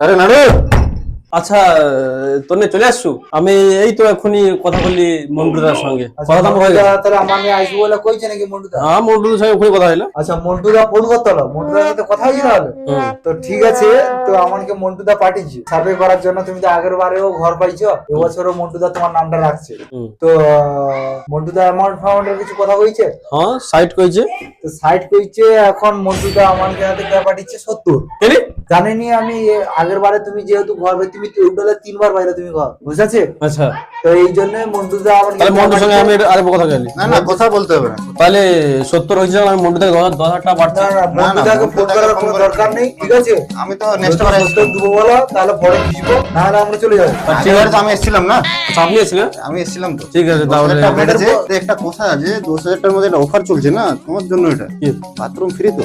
আরে নাড়ু, আচ্ছা তোনে চলে আসছু? আমি এই তো এখনই কথা বললি মন্টুদার সঙ্গে, কথা দাম হয়ে গেছে। তাহলে আমার নিয়ে আসবো বলে কইছে নাকি মন্টুদা? হ্যাঁ মন্টুদার সঙ্গে ওখানে কথা হইলো। আচ্ছা মন্টুদা ফোন করতে হলো, মন্টুদার সাথে কথা হয়েছিল তাহলে? তো ঠিক আছে, তো আমাকে মন্টুদা পাঠিয়েছে সার্ভে করার জন্য। তুমি তো আগের বারেও ঘর পাইছো, এবছরও মন্টুদা তোমার নামটা রাখছে। তো মন্টুদা অ্যামাউন্ট ফাউন্ডের কিছু কথা কইছে? হ্যাঁ সাইট কইছে। তো সাইড কইছে এখন মন্টুদা আমার হাতে টাকা পাঠিয়েছে 70। কেন? জানেনি আমি আগের বারে তুমি যেহেতু ঘর তুমি টোটালে 3 বার বাইরে তুমি ঘর বুঝাচ্ছে। আচ্ছা তো এই জন্য মন্টুদা আমার তাহলে মন্টুর সঙ্গে আমি আরেকবার কথা বলি। না না কথা বলতে হবে না। তাহলে 70 হয়েছে, আমি মন্টুদাকে 10,000 টাকা পাঠাচ্ছি। মন্টুদাকে ফোন করার কোনো দরকার নেই, ঠিক আছে? আমি তো নেক্সট বার সত্তর দেবো বলো, তাহলে পরে দিবো, নাহলে আমরা চলে যাবো। ঠিক আছে, তো আমি এসেছিলাম না, আপনি এসেছিলেন? আমি এসেছিলাম তো। ঠিক আছে তাহলে 10,000 বেড়েছে। তো একটা কথা আছে, 10,000 টাকার মধ্যে একটা অফার চলছে না তোমার জন্য, এটা কি? বাথরুম ফ্রি তো।